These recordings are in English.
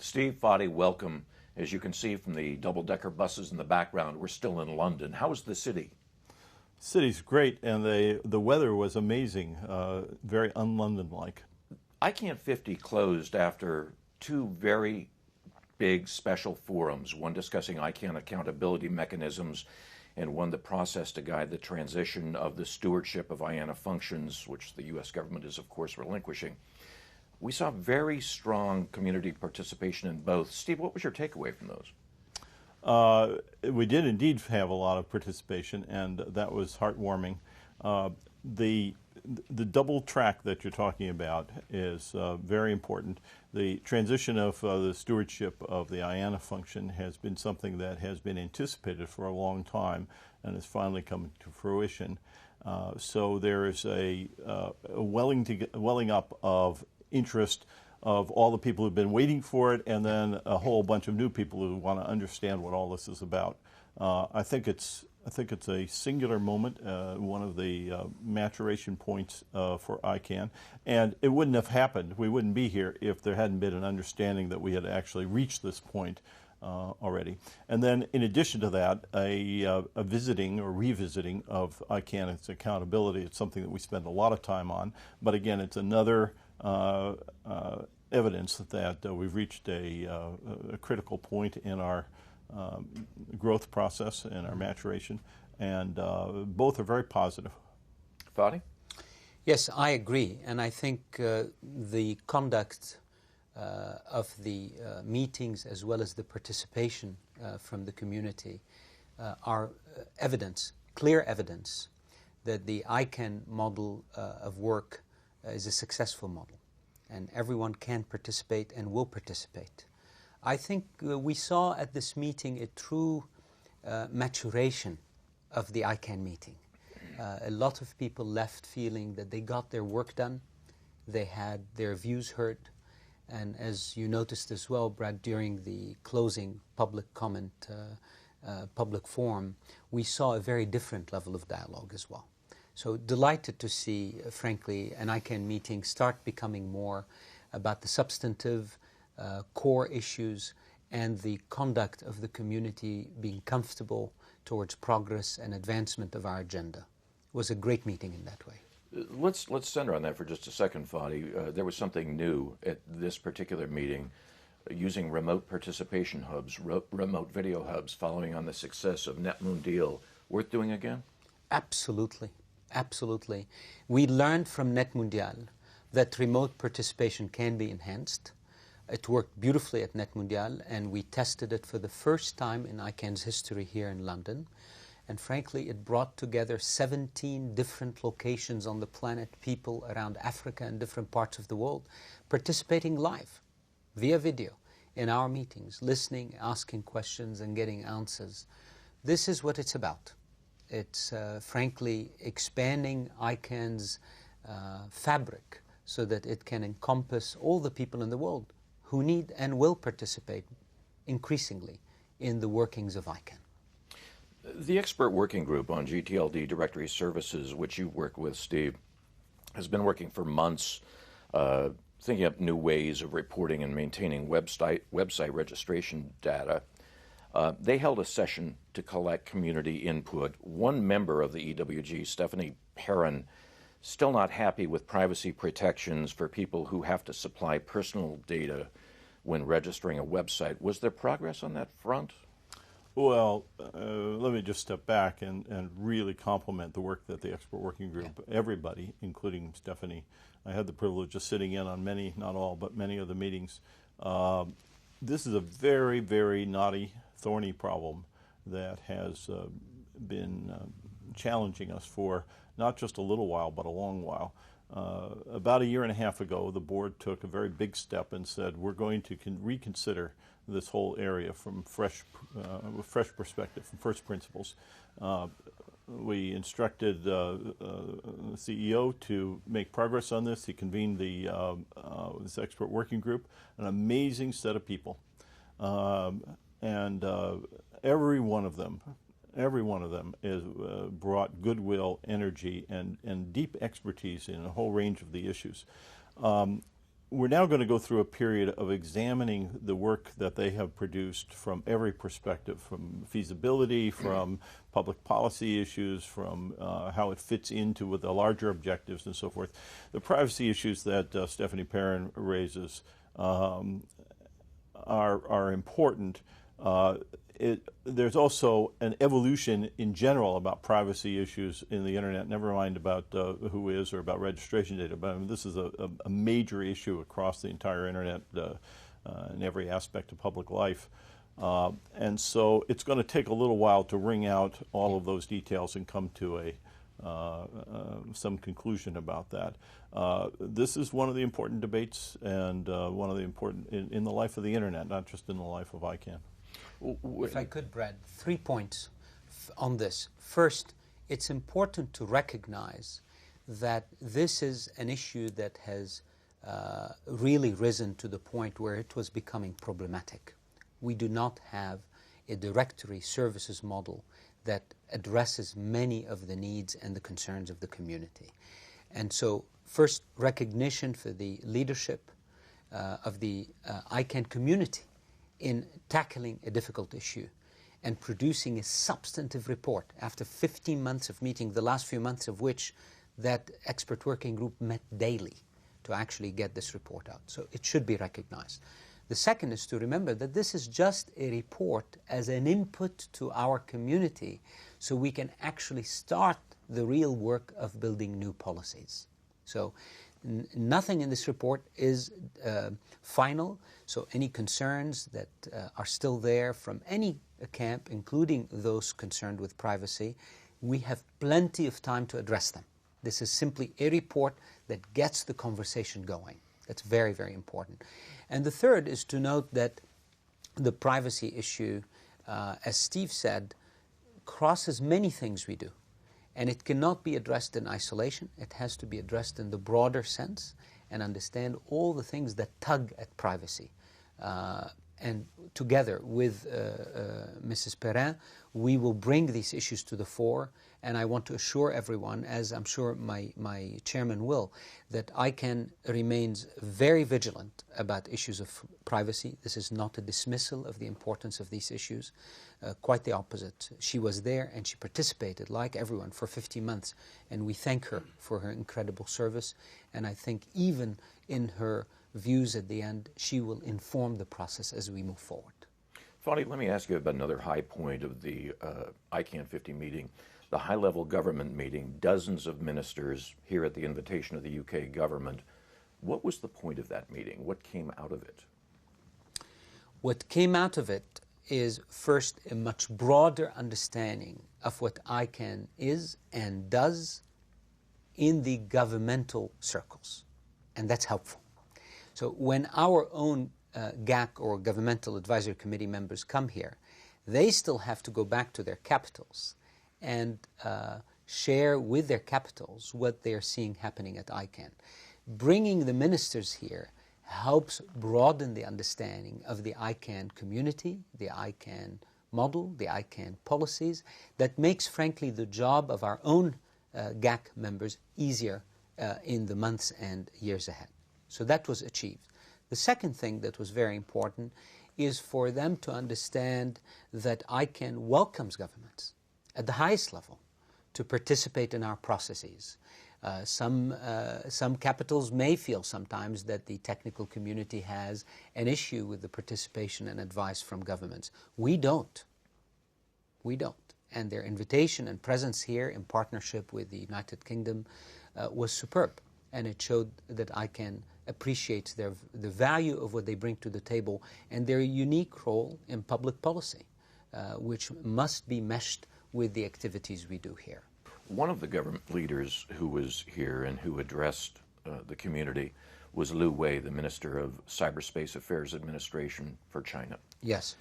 Steve Foddy, welcome. As you can see from the double-decker buses in the background, we're still in London. How is the city? City's great, and the weather was amazing, very un-London-like. ICANN 50 closed after two very big special forums, one discussing ICANN accountability mechanisms and one the process to guide the transition of the stewardship of IANA functions, which the U.S. government is, of course, relinquishing. We saw very strong community participation in both. Steve, what was your takeaway from those? We did indeed have a lot of participation, and that was heartwarming. The double track that you're talking about is very important. The transition of the stewardship of the IANA function has been something that has been anticipated for a long time and is finally coming to fruition. So there is a welling up of interest of all the people who've been waiting for it, and then a whole bunch of new people who want to understand what all this is about. I think it's a singular moment, one of the maturation points for ICANN, and it wouldn't have happened. We wouldn't be here if there hadn't been an understanding that we had actually reached this point already. And then, in addition to that, a visiting or revisiting of ICANN, its accountability. It's something that we spend a lot of time on, but again, it's another evidence that we've reached a critical point in our growth process and our maturation, and both are very positive. Fadi? Yes, I agree, and I think the conduct of the meetings as well as the participation from the community are evidence, clear evidence, that the ICANN model of work is a successful model, and everyone can participate and will participate. I think we saw at this meeting a true maturation of the ICANN meeting. A lot of people left feeling that they got their work done, they had their views heard, and as you noticed as well, Brad, during the closing public comment, public forum, we saw a very different level of dialogue as well. So delighted to see, frankly, an ICANN meeting start becoming more about the substantive core issues and the conduct of the community being comfortable towards progress and advancement of our agenda. It was a great meeting in that way. Let's center on that for just a second, Fadi. There was something new at this particular meeting, using remote participation hubs, remote video hubs, following on the success of Net Mundial. Worth doing again? Absolutely. Absolutely. We learned from Net Mundial that remote participation can be enhanced. It worked beautifully at Net Mundial, and we tested it for the first time in ICANN's history here in London. And frankly, it brought together 17 different locations on the planet, people around Africa and different parts of the world, participating live, via video, in our meetings, listening, asking questions, and getting answers. This is what it's about. It's frankly expanding ICANN's fabric so that it can encompass all the people in the world who need and will participate increasingly in the workings of ICANN. The expert working group on GTLD directory services, which you work with, Steve, has been working for months, thinking up new ways of reporting and maintaining website registration data. They held a session to collect community input. One member of the EWG, Stephanie Perrin, still not happy with privacy protections for people who have to supply personal data when registering a website. Was there progress on that front? Well, let me just step back and really compliment the work that the expert working group, everybody, including Stephanie. I had the privilege of sitting in on many, not all, but many of the meetings. This is a very, very knotty, thorny problem that has been challenging us for not just a little while, but a long while. About a year and a half ago, the board took a very big step and said, we're going to reconsider this whole area from fresh perspective, from first principles. We instructed the CEO to make progress on this. He convened this expert working group, an amazing set of people. And every one of them has brought goodwill, energy, and deep expertise in a whole range of the issues. we're now going to go through a period of examining the work that they have produced from every perspective, from feasibility, from public policy issues, from how it fits into with the larger objectives and so forth. The privacy issues that Stephanie Perrin raises are important. There's also an evolution in general about privacy issues in the internet, never mind about who is or about registration data. But I mean, this is a major issue across the entire internet in every aspect of public life. And so it's going to take a little while to wring out all of those details and come to some conclusion about that. This is one of the important debates and one of the important in the life of the internet, not just in the life of ICANN. If I could, Brad, 3 points on this. First, it's important to recognize that this is an issue that has really risen to the point where it was becoming problematic. We do not have a directory services model that addresses many of the needs and the concerns of the community. And so, first, recognition for the leadership of the ICANN community in tackling a difficult issue and producing a substantive report after 15 months of meeting, the last few months of which that expert working group met daily to actually get this report out. So it should be recognized. The second is to remember that this is just a report as an input to our community so we can actually start the real work of building new policies. So nothing in this report is final, so any concerns that are still there from any camp, including those concerned with privacy, we have plenty of time to address them. This is simply a report that gets the conversation going. That's very, very important. And the third is to note that the privacy issue, as Steve said, crosses many things we do. And it cannot be addressed in isolation. It has to be addressed in the broader sense and understand all the things that tug at privacy. And together with Mrs. Perrin, we will bring these issues to the fore. And I want to assure everyone, as I'm sure my chairman will, that ICANN remains very vigilant about issues of privacy. This is not a dismissal of the importance of these issues. Quite the opposite. She was there and she participated, like everyone, for 50 months. And we thank her for her incredible service. And I think even in her views at the end, she will inform the process as we move forward. Fadi, let me ask you about another high point of the ICANN50 meeting, the high-level government meeting, dozens of ministers here at the invitation of the UK government. What was the point of that meeting? What came out of it? What came out of it is, first, a much broader understanding of what ICANN is and does in the governmental circles. And that's helpful. So when our own GAC or Governmental Advisory Committee members come here, they still have to go back to their capitals and share with their capitals what they are seeing happening at ICANN. Bringing the ministers here helps broaden the understanding of the ICANN community, the ICANN model, the ICANN policies, that makes, frankly, the job of our own GAC members easier in the months and years ahead. So that was achieved. The second thing that was very important is for them to understand that ICANN welcomes governments at the highest level to participate in our processes. Some capitals may feel sometimes that the technical community has an issue with the participation and advice from governments. We don't. We don't. And their invitation and presence here in partnership with the United Kingdom was superb. And it showed that ICANN appreciates the value of what they bring to the table and their unique role in public policy, which must be meshed with the activities we do here. One of the government leaders who was here and who addressed the community was Liu Wei, the Minister of Cyberspace Affairs Administration for China. Yes.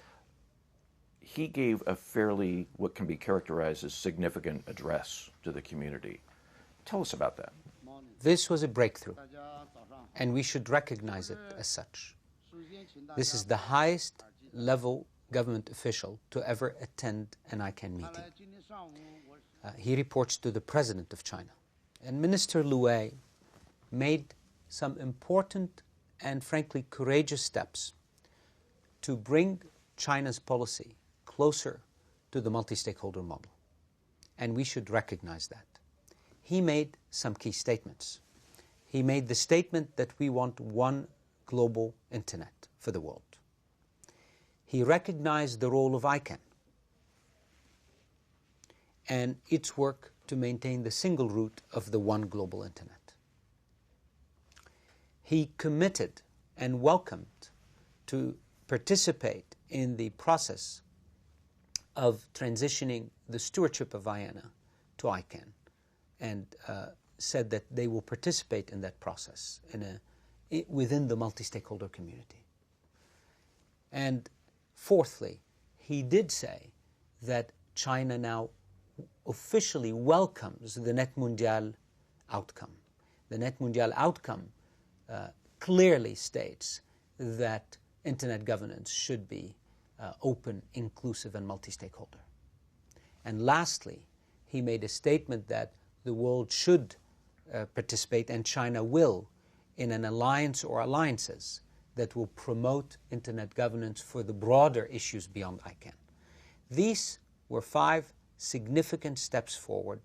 He gave a fairly, what can be characterized as significant address to the community. Tell us about that. This was a breakthrough, and we should recognize it as such. This is the highest level government official to ever attend an ICANN meeting. He reports to the President of China. And Minister Liu Wei made some important and frankly courageous steps to bring China's policy closer to the multi-stakeholder model. And we should recognize that. He made some key statements. He made the statement that we want one global internet for the world. He recognized the role of ICANN and its work to maintain the single root of the one global internet. He committed and welcomed to participate in the process of transitioning the stewardship of IANA to ICANN, and said that they will participate in that process within the multi-stakeholder community. And fourthly, he did say that China now officially welcomes the Net Mundial outcome. The Net Mundial outcome clearly states that internet governance should be open, inclusive, and multi-stakeholder. And lastly, he made a statement that the world should participate, and China will, in an alliance or alliances that will promote internet governance for the broader issues beyond ICANN. These were 5 significant steps forward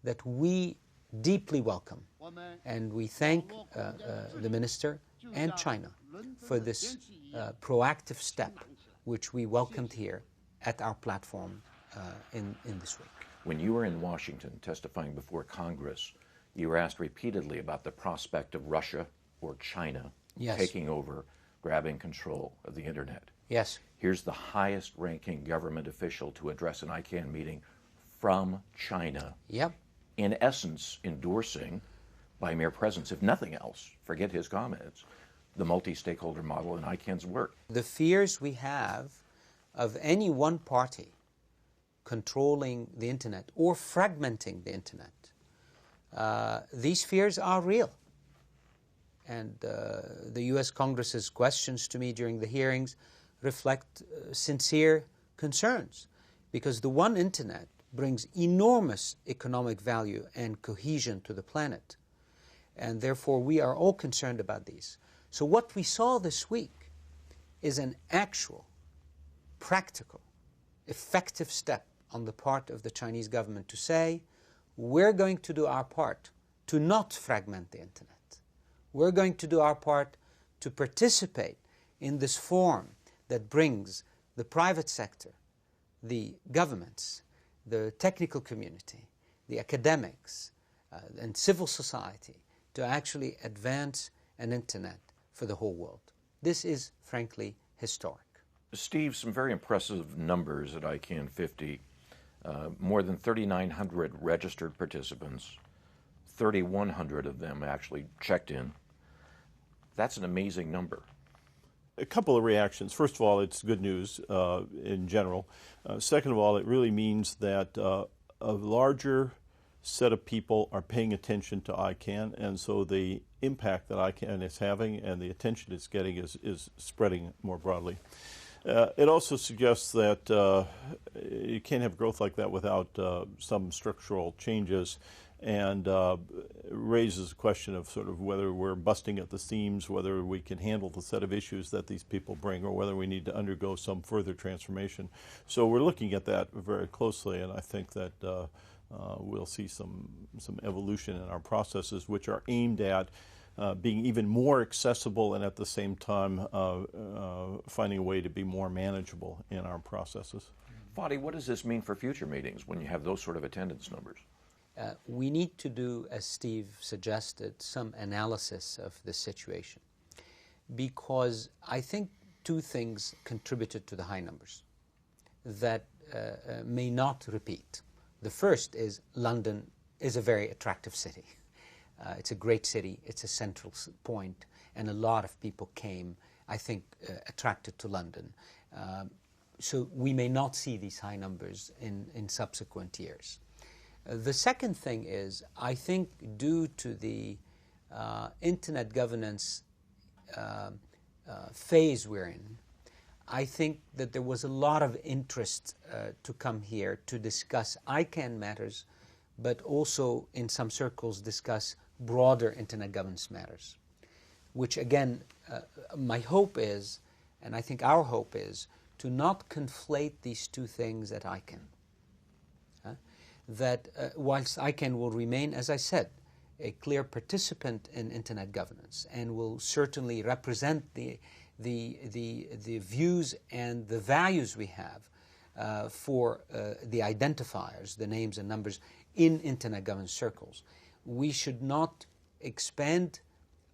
that we deeply welcome, and we thank the Minister and China for this proactive step, which we welcomed here at our platform in this week. When you were in Washington testifying before Congress, you were asked repeatedly about the prospect of Russia or China taking over, grabbing control of the internet. Yes. Here's the highest ranking government official to address an ICANN meeting from China. Yep. In essence, endorsing, by mere presence, if nothing else, forget his comments, the multi-stakeholder model in ICANN's work. The fears we have of any one party controlling the internet or fragmenting the internet, these fears are real. And the U.S. Congress's questions to me during the hearings reflect sincere concerns, because the one internet brings enormous economic value and cohesion to the planet. And therefore, we are all concerned about these. So what we saw this week is an actual, practical, effective step on the part of the Chinese government to say, we're going to do our part to not fragment the internet. We're going to do our part to participate in this forum that brings the private sector, the governments, the technical community, the academics, and civil society to actually advance an internet for the whole world. This is, frankly, historic. Steve, some very impressive numbers at ICANN50. More than 3,900 registered participants, 3,100 of them actually checked in. That's an amazing number. A couple of reactions. First of all, it's good news in general. Second of all, it really means that a larger set of people are paying attention to ICANN, and so the impact that ICANN is having and the attention it's getting is spreading more broadly. It also suggests that you can't have growth like that without some structural changes, and raises a question of sort of whether we're busting at the seams, whether we can handle the set of issues that these people bring, or whether we need to undergo some further transformation. So we're looking at that very closely, and I think that we'll see some evolution in our processes, which are aimed at being even more accessible and at the same time finding a way to be more manageable in our processes. Fadi, what does this mean for future meetings when you have those sort of attendance numbers? We need to do, as Steve suggested, some analysis of the situation, because I think 2 things contributed to the high numbers that may not repeat. The first is London is a very attractive city. It's a great city, it's a central point, and a lot of people came, I think, attracted to London. So we may not see these high numbers in subsequent years. The second thing is, I think due to the internet governance phase we're in, I think that there was a lot of interest to come here to discuss ICANN matters, but also in some circles discuss broader internet governance matters, which again my hope is, and I think our hope is, to not conflate these two things at ICANN. That whilst ICANN will remain, as I said, a clear participant in Internet governance and will certainly represent the views and the values we have for the identifiers, the names and numbers in Internet governance circles, we should not expand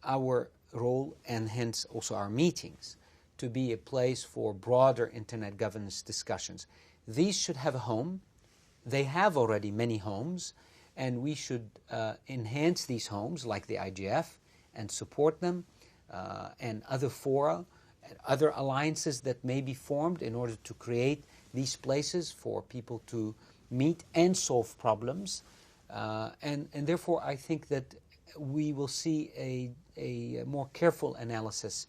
our role and hence also our meetings to be a place for broader Internet governance discussions. These should have a home. They have already many homes, and we should enhance these homes like the IGF and support them and other fora and other alliances that may be formed in order to create these places for people to meet and solve problems. And therefore I think that we will see a more careful analysis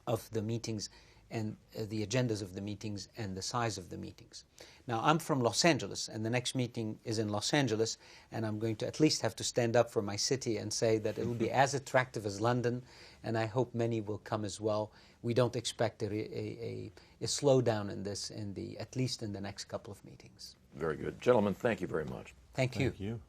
of the meetings and the agendas of the meetings and the size of the meetings. Now, I'm from Los Angeles, and the next meeting is in Los Angeles, and I'm going to at least have to stand up for my city and say that it will be as attractive as London, and I hope many will come as well. We don't expect a slowdown in this, at least in the next couple of meetings. Very good. Gentlemen, thank you very much. Thank you. Thank you.